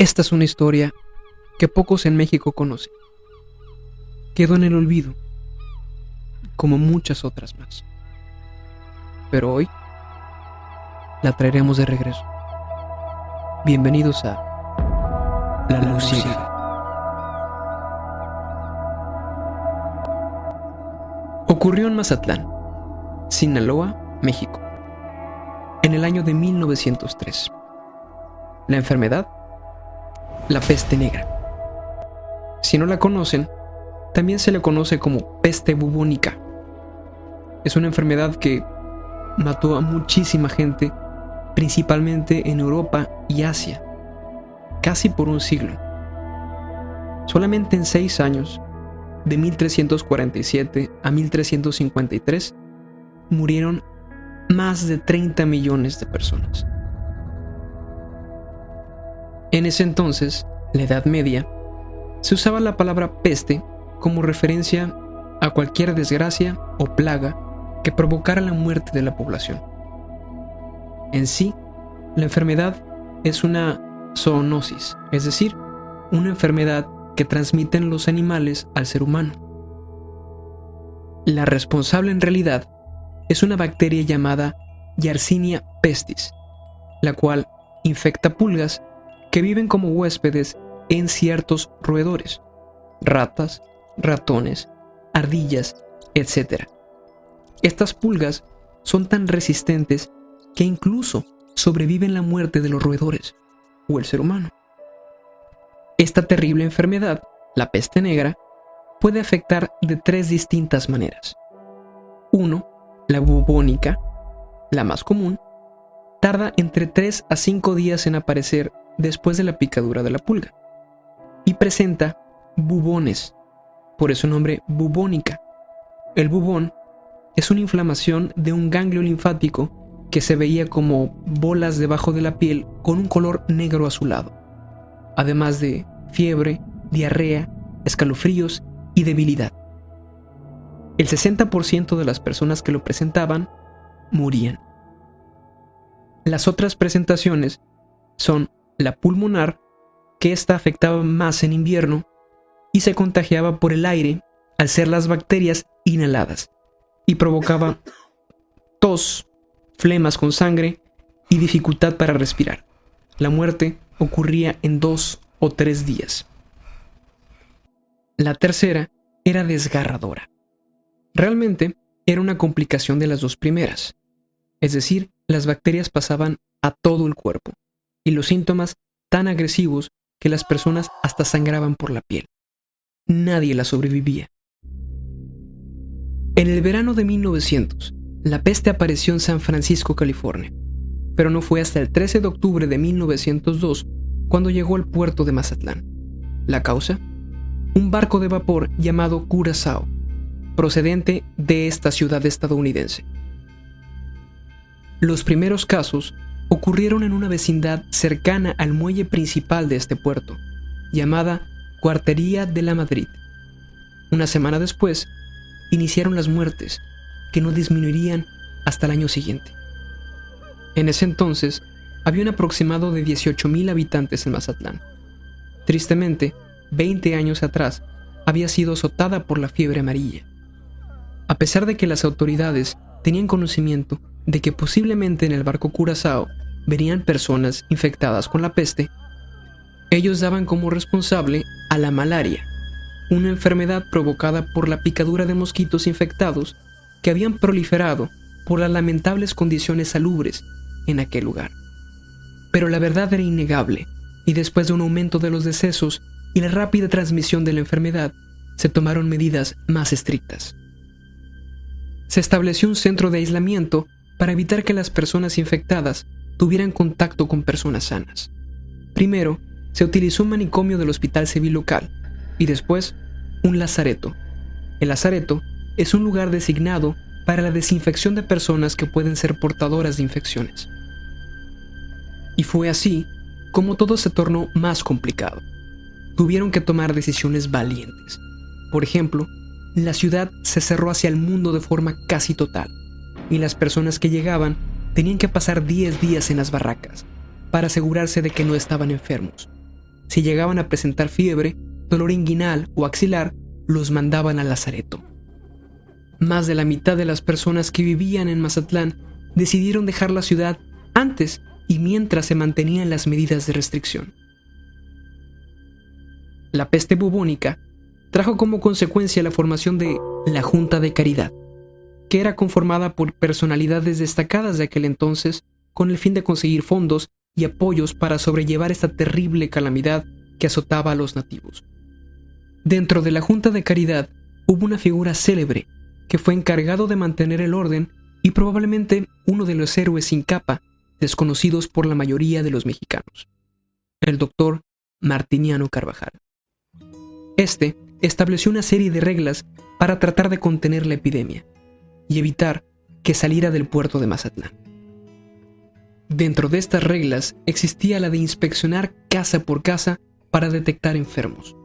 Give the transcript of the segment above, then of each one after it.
Esta es una historia que pocos en México conocen. Quedó en el olvido, como muchas otras más. Pero hoy la traeremos de regreso. Bienvenidos a La Luz Ciega. Ocurrió en Mazatlán, Sinaloa, México, en el año de 1903. La enfermedad, la peste negra. Si no la conocen, también se le conoce como peste bubónica. Es una enfermedad que mató a muchísima gente, principalmente en Europa y Asia, casi por un siglo. Solamente en 6 años, de 1347 a 1353, murieron más de 30 millones de personas. En ese entonces, la Edad Media, se usaba la palabra peste como referencia a cualquier desgracia o plaga que provocara la muerte de la población. En sí, la enfermedad es una zoonosis, es decir, una enfermedad que transmiten los animales al ser humano. La responsable en realidad es una bacteria llamada Yersinia pestis, la cual infecta pulgas que viven como huéspedes en ciertos roedores, ratas, ratones, ardillas, etc. Estas pulgas son tan resistentes que incluso sobreviven la muerte de los roedores o el ser humano. Esta terrible enfermedad, la peste negra, puede afectar de 3 distintas maneras. 1. La bubónica, la más común, tarda entre 3 a 5 días en aparecer después de la picadura de la pulga y presenta bubones, por eso el nombre bubónica. El bubón es una inflamación de un ganglio linfático que se veía como bolas debajo de la piel con un color negro azulado, además de fiebre, diarrea, escalofríos y debilidad. El 60% de las personas que lo presentaban morían. Las otras presentaciones son la pulmonar, que esta afectaba más en invierno y se contagiaba por el aire al ser las bacterias inhaladas y provocaba tos, flemas con sangre y dificultad para respirar. La muerte ocurría en 2 o 3 días. La tercera era desgarradora. Realmente era una complicación de las 2 primeras, es decir, las bacterias pasaban a todo el cuerpo y los síntomas tan agresivos que las personas hasta sangraban por la piel. Nadie la sobrevivía. En el verano de 1900, la peste apareció en San Francisco, California, pero no fue hasta el 13 de octubre de 1902 cuando llegó al puerto de Mazatlán. ¿La causa? Un barco de vapor llamado Curazao, procedente de esta ciudad estadounidense. Los primeros casos ocurrieron en una vecindad cercana al muelle principal de este puerto, llamada Cuartería de la Madrid. Una semana después, iniciaron las muertes, que no disminuirían hasta el año siguiente. En ese entonces, había un aproximado de 18,000 habitantes en Mazatlán. Tristemente, 20 años atrás, había sido azotada por la fiebre amarilla. A pesar de que las autoridades tenían conocimiento de que posiblemente en el barco Curazao venían personas infectadas con la peste, ellos daban como responsable a la malaria, una enfermedad provocada por la picadura de mosquitos infectados que habían proliferado por las lamentables condiciones salubres en aquel lugar. Pero la verdad era innegable, y después de un aumento de los decesos y la rápida transmisión de la enfermedad, se tomaron medidas más estrictas. Se estableció un centro de aislamiento para evitar que las personas infectadas tuvieran contacto con personas sanas. Primero, se utilizó un manicomio del hospital civil local y después un lazareto. El lazareto es un lugar designado para la desinfección de personas que pueden ser portadoras de infecciones. Y fue así como todo se tornó más complicado. Tuvieron que tomar decisiones valientes. Por ejemplo, la ciudad se cerró hacia el mundo de forma casi total, y las personas que llegaban tenían que pasar 10 días en las barracas para asegurarse de que no estaban enfermos. Si llegaban a presentar fiebre, dolor inguinal o axilar, los mandaban al lazareto. Más de la mitad de las personas que vivían en Mazatlán decidieron dejar la ciudad antes y mientras se mantenían las medidas de restricción. La peste bubónica trajo como consecuencia la formación de la Junta de Caridad, que era conformada por personalidades destacadas de aquel entonces con el fin de conseguir fondos y apoyos para sobrellevar esta terrible calamidad que azotaba a los nativos. Dentro de la Junta de Caridad hubo una figura célebre que fue encargado de mantener el orden y probablemente uno de los héroes sin capa desconocidos por la mayoría de los mexicanos, el doctor Martiniano Carvajal. Este estableció una serie de reglas para tratar de contener la epidemia y evitar que saliera del puerto de Mazatlán. Dentro de estas reglas existía la de inspeccionar casa por casa para detectar enfermos,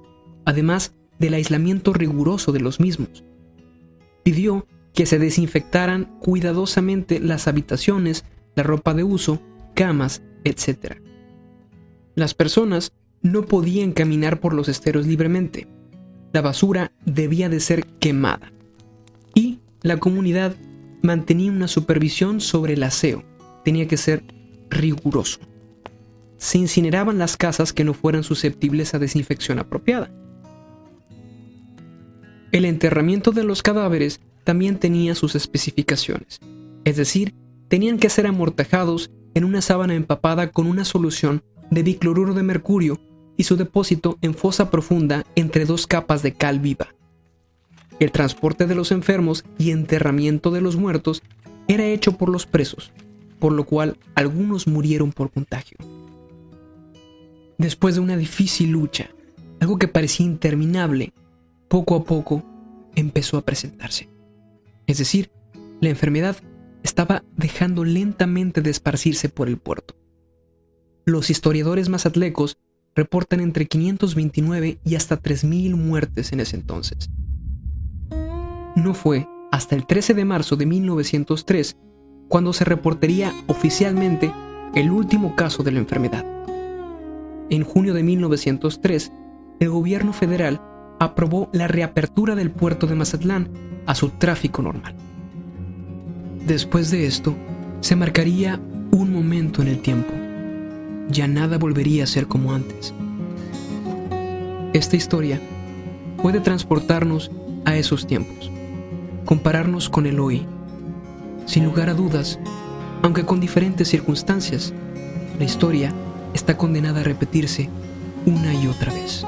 además del aislamiento riguroso de los mismos. Pidió que se desinfectaran cuidadosamente las habitaciones, la ropa de uso, camas, etc. Las personas no podían caminar por los esteros libremente. La basura debía de ser quemada. Y la comunidad mantenía una supervisión sobre el aseo. Tenía que ser riguroso. Se incineraban las casas que no fueran susceptibles a desinfección apropiada. El enterramiento de los cadáveres también tenía sus especificaciones, es decir, tenían que ser amortajados en una sábana empapada con una solución de bicloruro de mercurio y su depósito en fosa profunda entre 2 capas de cal viva. El transporte de los enfermos y enterramiento de los muertos era hecho por los presos, por lo cual algunos murieron por contagio. Después de una difícil lucha, algo que parecía interminable, poco a poco empezó a presentarse. Es decir, la enfermedad estaba dejando lentamente de esparcirse por el puerto. Los historiadores mazatlecos reportan entre 529 y hasta 3,000 muertes en ese entonces. No fue hasta el 13 de marzo de 1903 cuando se reportaría oficialmente el último caso de la enfermedad. En junio de 1903, el gobierno federal aprobó la reapertura del puerto de Mazatlán a su tráfico normal. Después de esto, se marcaría un momento en el tiempo. Ya nada volvería a ser como antes. Esta historia puede transportarnos a esos tiempos, compararnos con el hoy. Sin lugar a dudas, aunque con diferentes circunstancias, la historia está condenada a repetirse una y otra vez.